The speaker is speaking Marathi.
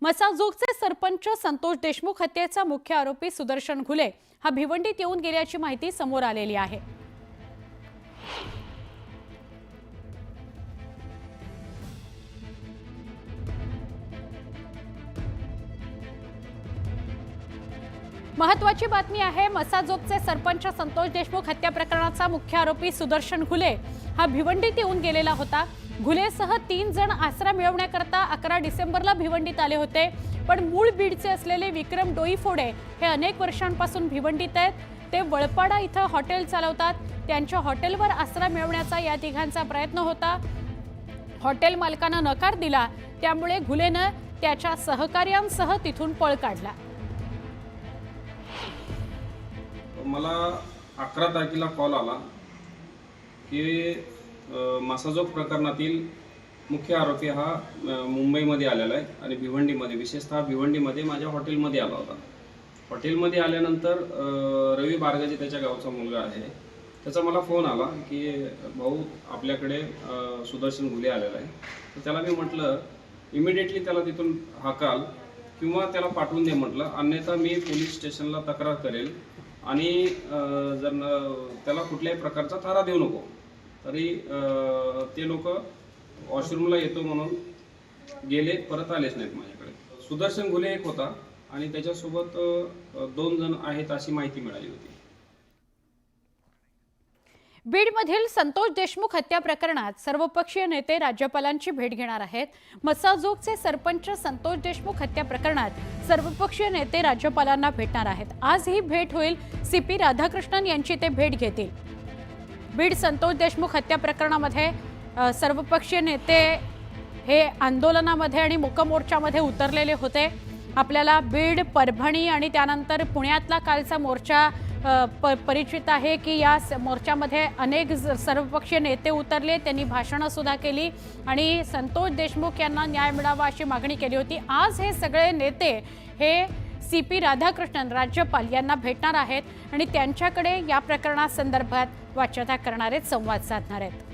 मसाजोगचे सरपंच संतोष देशमुख हत्येचा मुख्य आरोपी सुदर्शन घुले हा भिवंडीत येऊन गेल्याची माहिती समोर आलेली आहे। महत्वाची बातमी आहे। मसाजोगचे सरपंच संतोष देशमुख हत्या प्रकरणाचा मुख्य आरोपी सुदर्शन घुले हा भिवंडीत येऊन गेलेला होता। घुलेसह 3 जण आसरा मिळवण्याकरता 11 डिसेंबरला भिवंडीत आले होते, पण मूळ बीडचे असलेले विक्रम डोईफोडे हे अनेक वर्षांपासून भिवंडीत आहेत। ते वळपाडा इथं हॉटेल चालवतात। त्यांच्या हॉटेलवर आसरा मिळवण्याचा या तिघांचा प्रयत्न होता। हॉटेल मालकाने नकार दिला, त्यामुळे घुलेने त्याच्या सहकार्यांसह तिथून पळ काढला। मला 11 तारखेला कॉल आला की मसाजोग प्रकरणातील मुख्य आरोपी हा मुंबईमध्ये आलेला आहे आणि भिवंडीमध्ये, विशेषतः भिवंडीमध्ये माझ्या हॉटेलमध्ये आला होता। हॉटेलमध्ये आल्यानंतर रवी बारगाजे त्याच्या गावचा मुलगा आहे, त्याचा मला फोन आला की भाऊ आपल्याकडे सुदर्शन घुले आलेला आहे। तर त्याला मी म्हटलं इमिडिएटली त्याला तिथून हाकाल किंवा त्याला पाठवून दे म्हटलं, अन्यथा मी पोलीस स्टेशनला तक्रार करेल आणि जर त्याला कुठल्याही प्रकारचा थारा देऊ नको। तरी ते लोक वॉशरूमला येतो म्हणून गेले, परत आलेच नाहीत माझ्याकडे। सुदर्शन घुले एक होता आणि त्याच्यासोबत 2 जण आहेत अशी माहिती मिळाली होती। बीडमधील संतोष देशमुख हत्या प्रकरणात सर्वपक्षीय नेते राज्यपालांची भेट घेणार आहेत। मसाजोगचे सरपंच संतोष देशमुख हत्या प्रकरणात सर्वपक्षीय नेते राज्यपालांना भेटणार आहेत। आज ही भेट होईल। सीपी राधाकृष्णन यांची ते भेट घेतील। बीड संतोष देशमुख हत्या प्रकरणामध्ये सर्वपक्षीय नेते हे आंदोलनामध्ये आणि मूकमोर्चामध्ये उतरलेले होते। आपल्याला बीड, परभणी आणि त्यानंतर पुण्यातला कालचा मोर्चा परिचित आहे की या मोर्चामध्ये अनेक सर्वपक्षीय नेते उतरले, त्यांनी भाषणं सुद्धा केली आणि संतोष देशमुख यांना न्याय मिळावा अशी मागणी केली होती। आज हे सगळे नेते हे सीपी राधाकृष्णन राज्यपाल यांना भेटणार आहेत आणि त्यांच्याकडे या प्रकरणासंदर्भात वाच्यता करणार आहेत, संवाद साधणार आहेत।